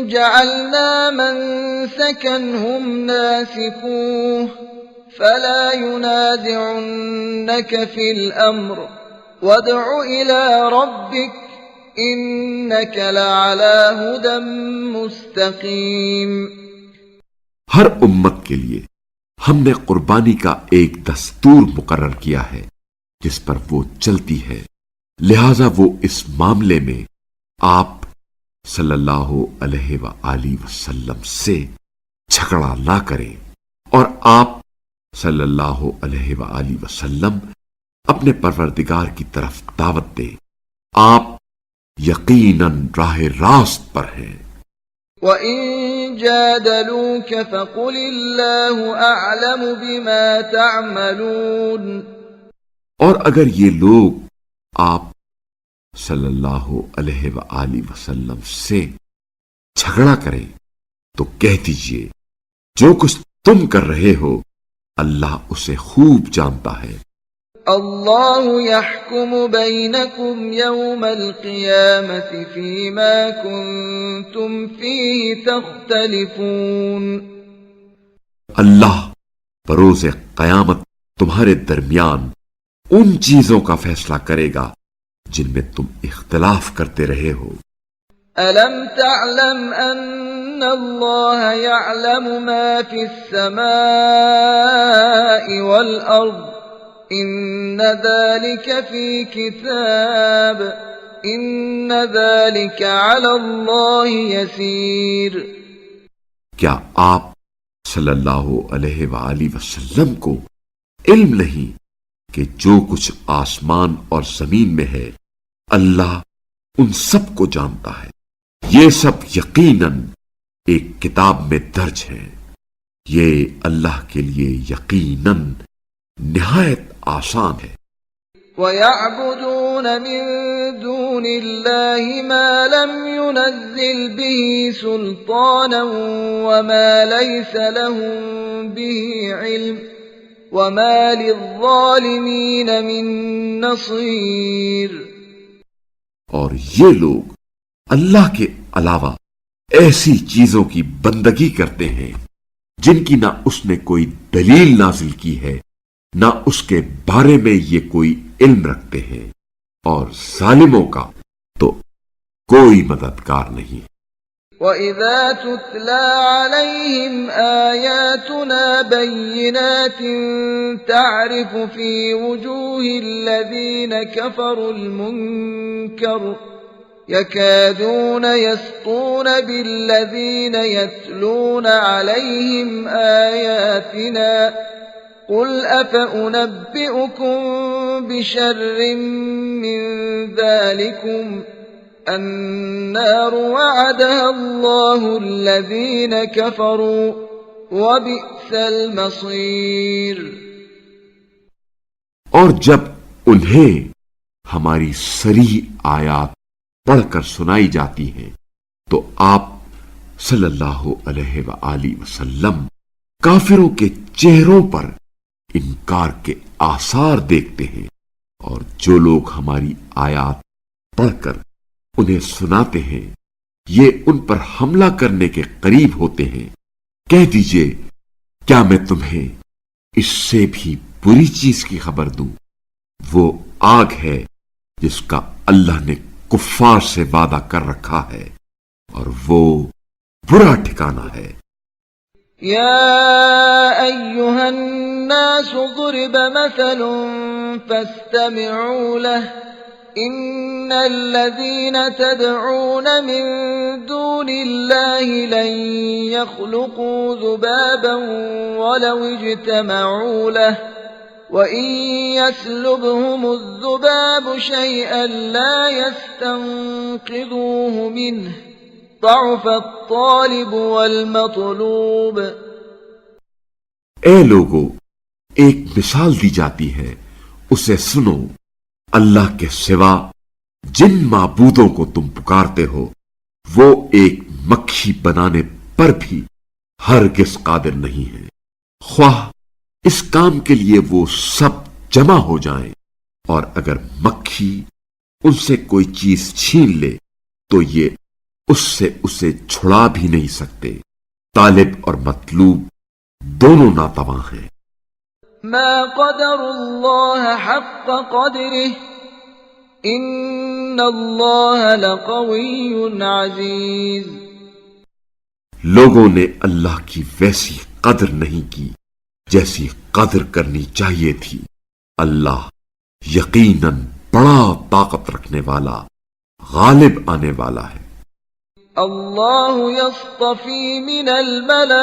جعلنا منسكا هم ناسكوه فلا ينازعنك في الأمر وادع إلى ربك إنك لعلى هدى مستقيم. ہر امت کے لیے ہم نے قربانی کا ایک دستور مقرر کیا ہے جس پر وہ چلتی ہے، لہذا وہ اس معاملے میں آپ صلی اللہ علیہ وآلہ وسلم سے جھگڑا نہ کریں، اور آپ صلی اللہ علیہ وآلہ وسلم اپنے پروردگار کی طرف دعوت دیں. آپ یقیناً راہ راست پر ہیں. وَإِن جَادَلُوكَ فَقُلِ اللَّهُ أَعْلَمُ بِمَا تَعْمَلُونَ. اور اگر یہ لوگ آپ صلی اللہ علیہ وآلہ وسلم سے جھگڑا کریں تو کہہ دیجئے جو کچھ تم کر رہے ہو اللہ اسے خوب جانتا ہے. اللہ يحكم بينكم يوم القيامة فيما كنتم فيه تختلفون. اللہ بروز قیامت تمہارے درمیان ان چیزوں کا فیصلہ کرے گا جن میں تم اختلاف کرتے رہے ہو. ألم تعلم أن الله يعلم ما في السماء والأرض إن ذلك في كتاب إن ذلك على الله يسير. کیا آپ صلی اللہ علیہ وآلہ وسلم کو علم نہیں کہ جو کچھ آسمان اور زمین میں ہے اللہ ان سب کو جانتا ہے؟ یہ سب یقیناً ایک کتاب میں درج ہے. یہ اللہ کے لیے یقیناً نہایت آسان ہے. وَيَعْبُدُونَ مِن دُونِ اللَّهِ مَا لَمْ يُنَزِّلْ بِهِ سُلْطَانًا وَمَا لَيْسَ لَهُم بِهِ عِلْمٌ وَمَا لِلظَّالِمِينَ مِن نَّصِيرٍ. اور یہ لوگ اللہ کے علاوہ ایسی چیزوں کی بندگی کرتے ہیں جن کی نہ اس نے کوئی دلیل نازل کی ہے نہ اس کے بارے میں یہ کوئی علم رکھتے ہیں، اور ظالموں کا تو کوئی مددگار نہیں. وَإِذَا تُتْلَى عَلَيْهِمْ آيَاتُنَا بَيِّنَاتٍ تَعْرِفُ فِي وُجُوهِ الَّذِينَ كَفَرُوا الْمُنكَرَ يَكَادُونَ يَسْطُونَ بِالَّذِينَ يَتْلُونَ عَلَيْهِمْ آيَاتِنَا قُلْ أَفَأُنَبِّئُكُم بِشَرٍّ مِّن ذَلِكُمْ النَّارُ وَعَدَهَا اللَّهُ الَّذِينَ كَفَرُوا وَبِئْسَ الْمَصِيرُ. اور جب انہیں ہماری صریح آیات پڑھ کر سنائی جاتی ہیں تو آپ صلی اللہ علیہ وآلہ وسلم کافروں کے چہروں پر انکار کے آثار دیکھتے ہیں، اور جو لوگ ہماری آیات پڑھ کر انہیں سناتے ہیں یہ ان پر حملہ کرنے کے قریب ہوتے ہیں. کہہ دیجئے کیا میں تمہیں اس سے بھی بری چیز کی خبر دوں؟ وہ آگ ہے جس کا اللہ نے کفار سے وعدہ کر رکھا ہے، اور وہ برا ٹھکانہ ہے. يَا أَيُّهَا النَّاسُ ضُرِبَ مَثَلٌ فَاسْتَمِعُوا لَهُ إِنَّ الَّذِينَ تَدْعُونَ مِن دُونِ اللَّهِ لَن يَخْلُقُوا ذُبَابًا وَلَوِ اجْتَمَعُوا لَهُ وَإِن يَسْلُبْهُمُ الذُّبَابُ شَيْئًا لَّا يَسْتَنقِذُوهُ مِنْهُ ضعف الطالب والمطلوب. اے لوگو، ایک مثال دی جاتی ہے، اسے سنو. اللہ کے سوا جن معبودوں کو تم پکارتے ہو وہ ایک مکھی بنانے پر بھی ہرگز قادر نہیں ہے، خواہ اس کام کے لیے وہ سب جمع ہو جائیں، اور اگر مکھی ان سے کوئی چیز چھین لے تو یہ اس سے اسے چھڑا بھی نہیں سکتے. طالب اور مطلوب دونوں ناتواں ہیں. ما قدر اللہ حق قدره ان اللہ لقوی عزیز. لوگوں نے اللہ کی ویسی قدر نہیں کی جیسی قدر کرنی چاہیے تھی. اللہ یقیناً بڑا طاقت رکھنے والا، غالب آنے والا ہے. اللہ یصطفی من الملائکة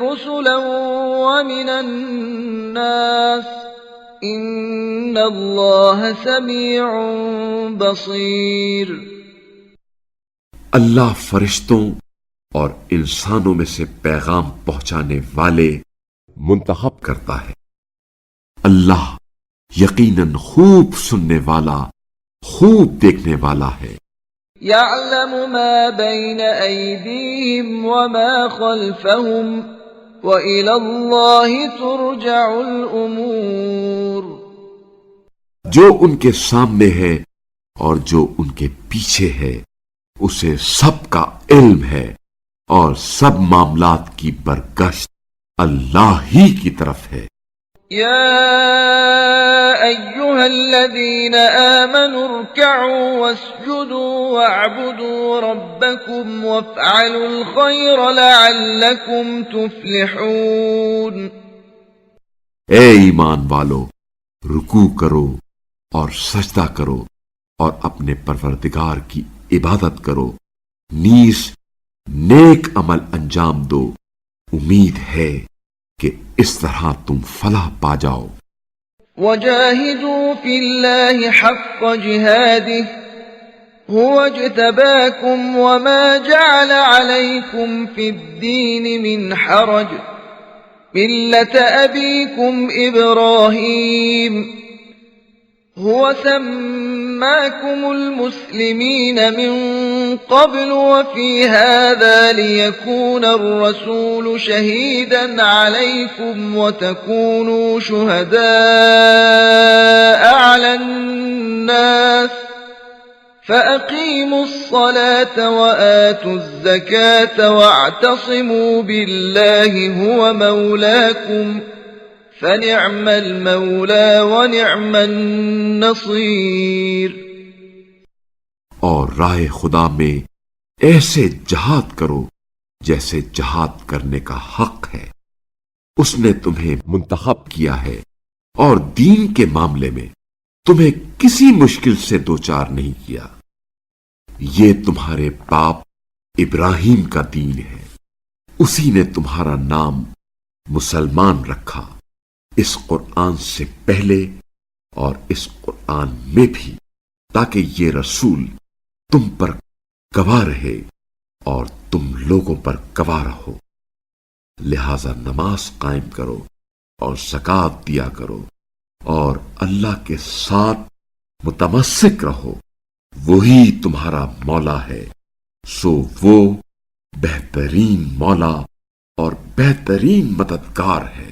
رسلا ومن الناس ان اللہ سمیع بصیر. اللہ فرشتوں اور انسانوں میں سے پیغام پہنچانے والے منتخب کرتا ہے. اللہ یقیناً خوب سننے والا، خوب دیکھنے والا ہے. يعلم ما بين أيديهم وما خلفهم وإلى الله ترجع الأمور. جو ان کے سامنے ہے اور جو ان کے پیچھے ہے اسے سب کا علم ہے، اور سب معاملات کی برگشت اللہ ہی کی طرف ہے. يا أيها الذين آمنوا اركعوا واسجدوا واعبدوا ربكم وافعلوا الخير لعلكم تفلحون. اے ایمان والو، رکوع کرو اور سجدہ کرو اور اپنے پروردگار کی عبادت کرو، نیز نیک عمل انجام دو، امید ہے کہ اس طرح تم فلاح پا جاؤ. وجاهدوا في الله حق جهاده هو اجتباكم وما جعل عليكم في الدين من حرج ملة أبيكم إبراهيم هو سماكم المسلمين من قبل وفي هذا ليكون الرسول شهيدا عليكم وتكونوا شهداء على الناس فأقيموا الصلاة وآتوا الزكاة واعتصموا بالله هو مولاكم فنعم المولى ونعم النصير. اور راہ خدا میں ایسے جہاد کرو جیسے جہاد کرنے کا حق ہے. اس نے تمہیں منتخب کیا ہے اور دین کے معاملے میں تمہیں کسی مشکل سے دوچار نہیں کیا. یہ تمہارے باپ ابراہیم کا دین ہے، اسی نے تمہارا نام مسلمان رکھا، اس قرآن سے پہلے اور اس قرآن میں بھی، تاکہ یہ رسول تم پر گواہ رہے اور تم لوگوں پر گواہ رہو. لہذا نماز قائم کرو اور زکوٰۃ دیا کرو اور اللہ کے ساتھ متمسک رہو، وہی تمہارا مولا ہے، سو وہ بہترین مولا اور بہترین مددگار ہے.